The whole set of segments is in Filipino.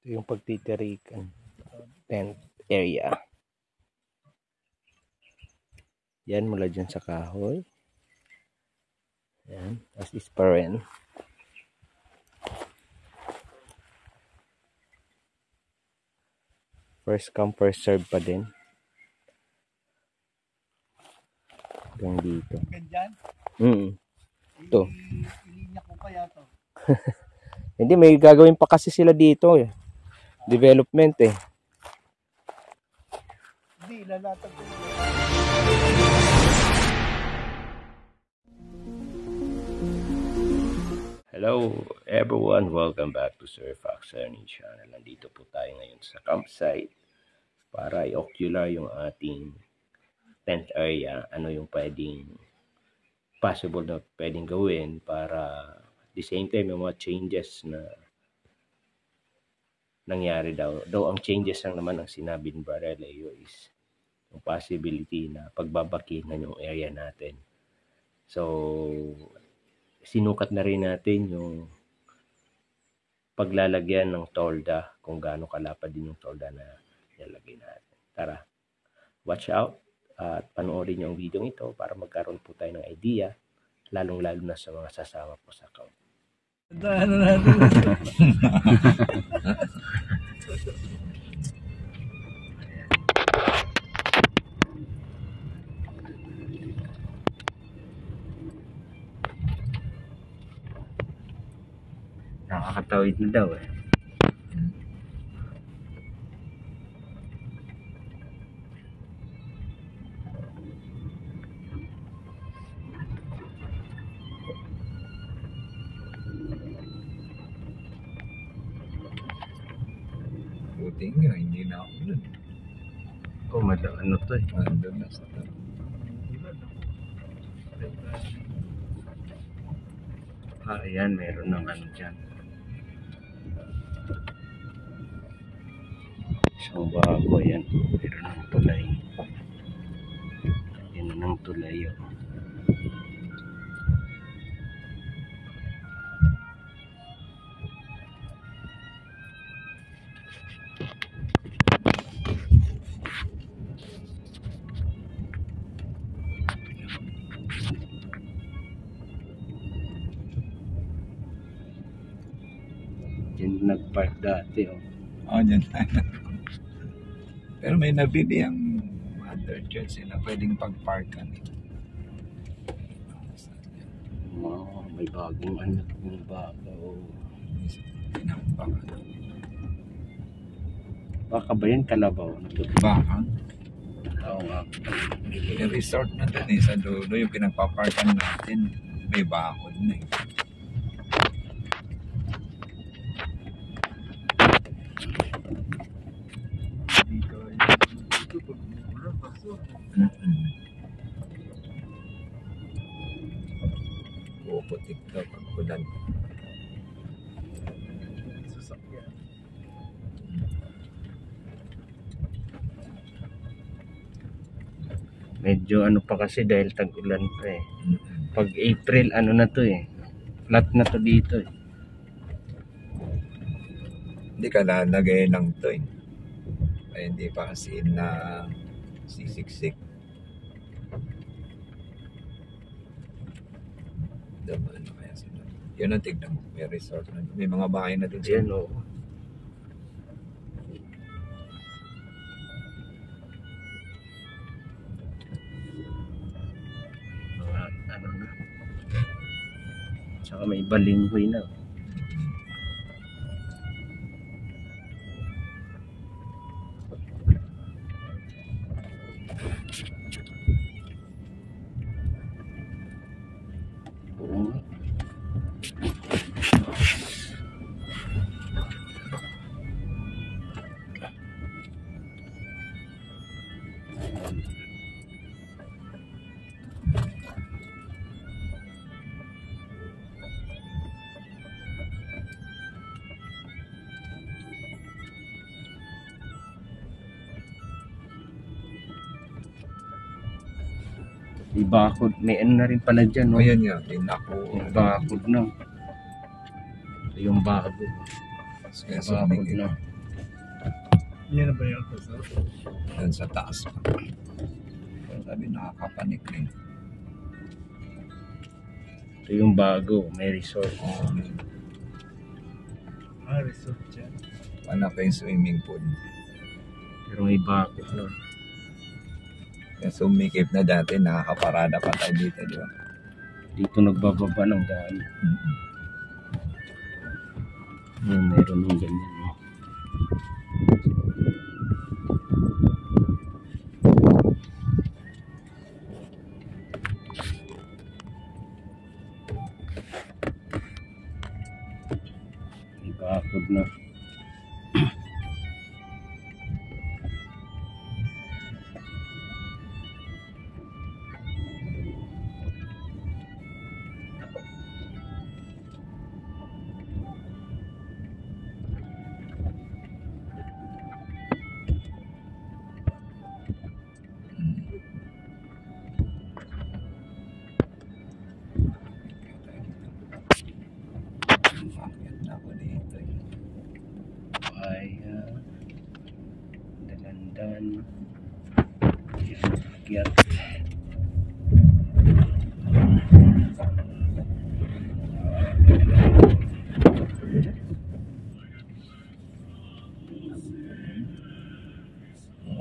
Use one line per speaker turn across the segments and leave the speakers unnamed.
Ito yung pagtitirikan. Tent area. Yan, mula dyan sa kahoy. Yan, as is pa rin. First come, first serve pa din. Hanggang dito.
Ganyan?
Ito.
Ilinya ko kaya to.
Hindi, may gagawin pa kasi sila dito eh. Development eh.
Hindi, lalatag ko.
Hello everyone, welcome back to Sir Fox Learning Channel. Nandito po tayo ngayon sa campsite para i-ocular yung ating tent area. Ano yung pwedeng possible na pwedeng gawin para at the same time yung mga changes na nangyari daw. Though ang changes lang naman ang sinabi ni Brother Leo is yung possibility na pagbabakinan yung area natin. So sinukat na rin natin yung paglalagyan ng tolda, kung gaano kalapad din yung tolda na nilalagay natin. Tara, watch out at panoorin nyo ang video ito para magkaroon po tayo ng idea, lalong-lalo na sa mga sasama po sa camp.
Ano natin?
Nakakatawid na daw eh.
Buti nga, hindi na ako nun.
Oh, ano to eh.
Andun na sa tabi.
Ayan, meron ng ano dyan. Isang bago yan. Meron ng tulay. Yan ng tulay yun. Yan nag-park dati oh.
Oo, dyan. Pero may nabili ang mother church sila pwedeng pag-parkan.
Wow, may bagong anak ng baka oh.
Pinampakan.
Baka ba yan? Kalabaw?
Baka?
Oo nga.
May resort na dun eh sa dulo. Yung pinagpaparkan natin, may bakod na eh. Puputik daw pag ulan.
Sasakyan.
Medyo ano pa kasi dahil tag-ulan pa eh. Pag April ano na to eh. Flat na to dito eh.
Hindi ka lalagay lang to eh. Ay hindi pa kasi na sisiksik. Daman ano kaya sila. Yun ang tignan mo. May resort na. May mga bahay na dun.
Yan o. Mga ano na. Tsaka may balinghoy na. Ibakod. May ano na rin pala dyan. No?
Ayan nga. Tinako.
Ibakod na. Ito yung bago.
Kaya
Ibakod na.
Yan na ba yung puso?
Yan sa taas pa. Pero sabi nakakapanik rin.
Ito yung bago, may resort.
Resort dyan.
Anak ko yung swimming pool.
Pero may bakit no.
Kaya sumikip na dati, nakakaparada pa tayo dito, di ba?
Dito nagbababa ng daan.
Mm-hmm.
Yan, meron ng ganyan. No? May bakod na. Dalandan akyat.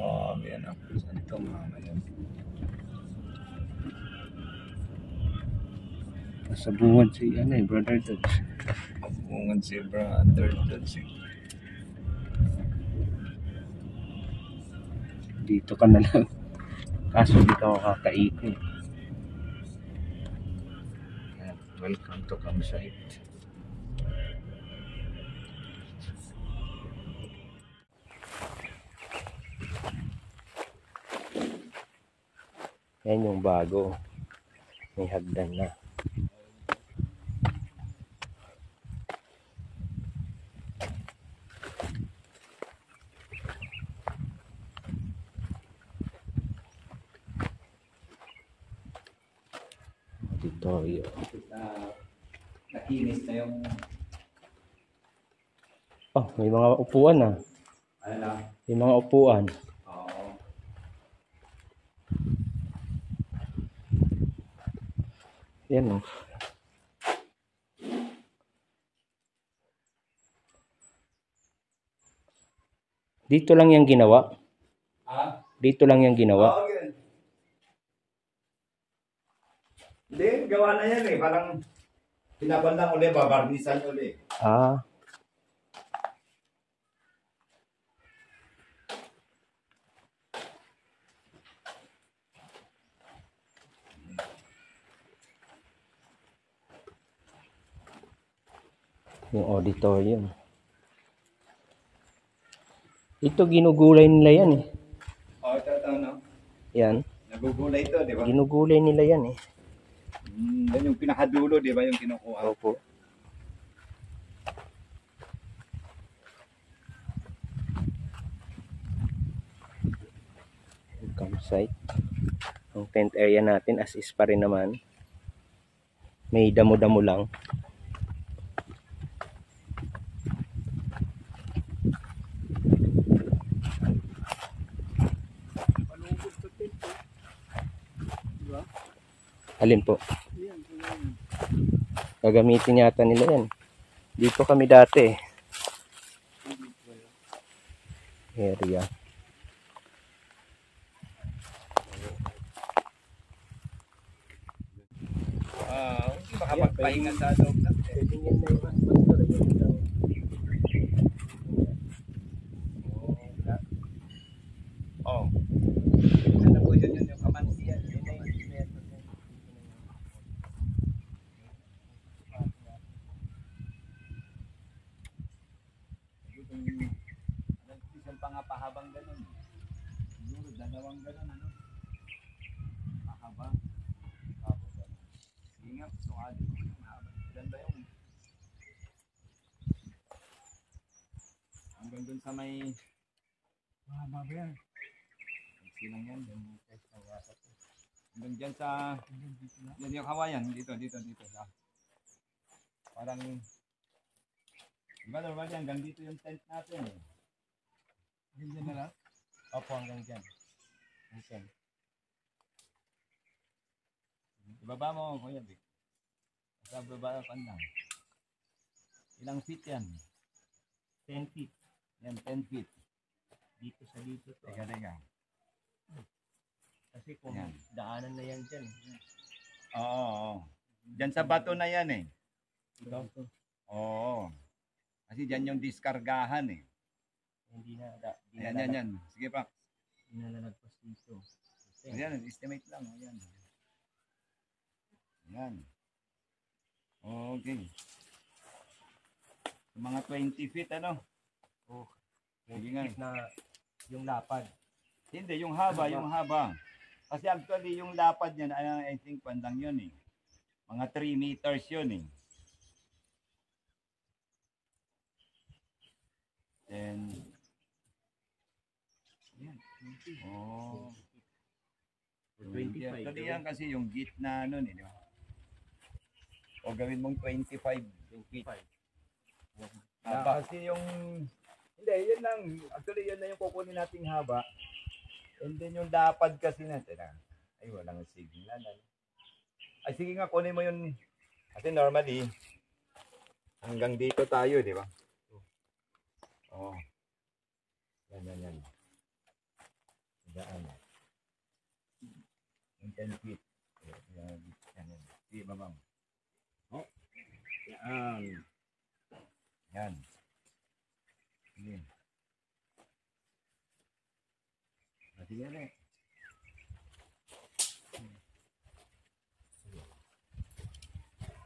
Oh, yan ang santo mama yan.
Nasa bungad si Brother Dodge.
Bungan si Brother Dodge.
Dito ka na lang. Kaso dito ako kakaikot. Welcome to campsite. Yan yung bago. May hagdan na. Auditorium.
Nakinis na yung
Oh, may mga upuan na.
ano na?
May mga upuan.
Oo.
Yan oh. Dito lang yung ginawa.
Ah?
Dito lang yung ginawa.
Oo, ganun. Hindi, gawa na yan eh. Parang pinabandang uli, babarnisan uli.
Ah. Yung auditorium. Ito ginugulay nila yan eh.
Oo, ito, no?
Yan.
Nagugulay ito, di ba?
Ginugulay nila yan eh.
Yan yung pinakadulo, di ba? Yung kinukuha.
Opo. Yung campsite. Ang tent area natin as is pa rin naman. May damo-damo lang.
Palungkot sa tent. Diba?
Alin po?
Yan.
Gagamitin yata nila yan. Dito kami dati. Area.
Hindi makapagpahinga sa loob na. Oo. Ano po yun yung kamansiyan? Isang pangapahabang ganun. Siguro dalawang ganun, ano? Pahabang. Tapos ano? Ingat, sukali. Ganda yun. Hanggang dun sa may...
Mahaba ba yan?
Silang yan. Hanggang dyan sa... Yan yung kawayan. Dito. Sa. Parang... Diba normal yan? Hanggang dito yung tent natin eh.
Ganyan na lang.
Opo, hanggang dyan. Hanggang.
Ibaba mo, Kuya Vic. Sa baba ka lang. Ilang feet yan?
10 feet.
Yan, 10 feet.
Dito sa dito to.
Teka.
Kasi kung
Yan.
daanan na yan dyan.
Oo. Diyan sa bato na yan eh.
Ito.
Oo. Kasi diyan yung diskargahan eh.
Hindi na.
Yan. Sige pa.
Hindi na nalagpas dito. Kasi,
Ayan, estimate lang. Ayan. Ayan. Okay. Mga 20 feet ano?
oh,
Sige
yung
nga.
feet na yung lapad.
Hindi, yung haba. Kasi actually yung lapad niyan, I think pandang yun eh. Mga 3 meters yun eh. Then,
Yan.
oh,
25.
actually yan kasi yung gitna nun eh, di ba? O gawin mong 25.
25.
Kasi yung, hindi, yun lang. Actually, yun na yung kukunin nating haba. And then yung lapad kasi natin, ay walang signal. Ay sige nga, kunin mo yun. Kasi normally, hanggang dito tayo, di ba? Oo. Yan. Daan. Yung 10 feet. Yan. Sige, babang. Oh. Yan. Sige. Sige na.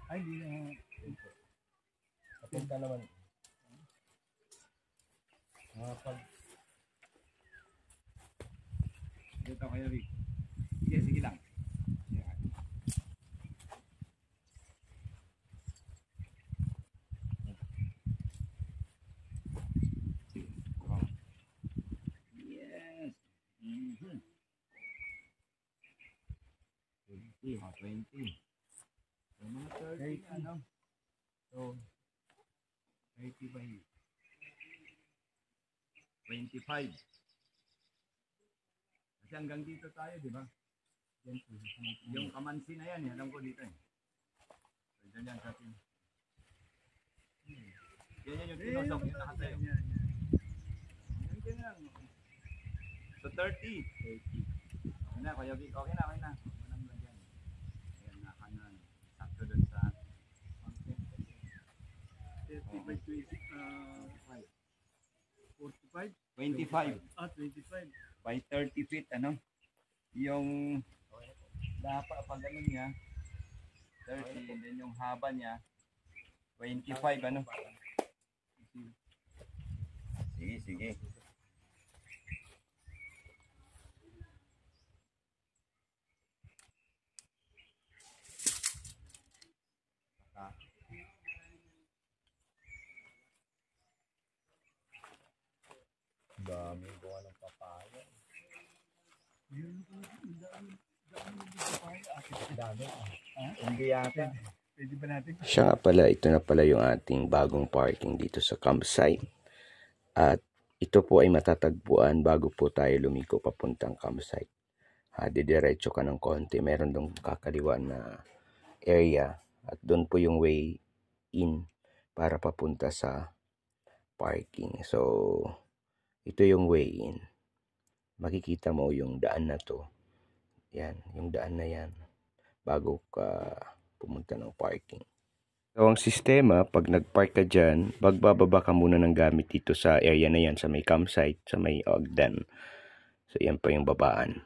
Ay, hindi na.
Papunta naman. Mga pag
Dito kayo, Rick. Sige lang. Yes. 20. So, mga 30, ano? So, 30 by 25. Kasi hanggang dito tayo, di ba? Yung kamansi na yan, alam ko dito eh. So, dyan sa atin. Yan yung tinosok yung nakatayo. Yan lang. So, 30. Yan na, Kuya Vic. Okay na. Walang lagyan. Ayan na, kanan. Sakto dun sa
30 by 45.
25
25.
by 30 feet, ano? Yung pag ano niya, 30, and then yung haba niya, 25, ano? Sige. Dami gawa ng papaya. Hindi yata.
Pwede ba natin?
Siya nga pala, ito na pala yung ating bagong parking dito sa campsite. At ito po ay matatagpuan bago po tayo lumiko papuntang campsite. Didiretso ka ng konti, meron dong kakaliwa na area at doon po yung way in para papunta sa parking. So, ito yung way in. Makikita mo yung daan na to. Yan, yung daan na yan bago ka pumunta ng parking. So, ang sistema, pag nag-park ka dyan, magbababa ka muna ng gamit dito sa area na yan, sa may campsite, sa may Ogden. So, yan pa yung babaan.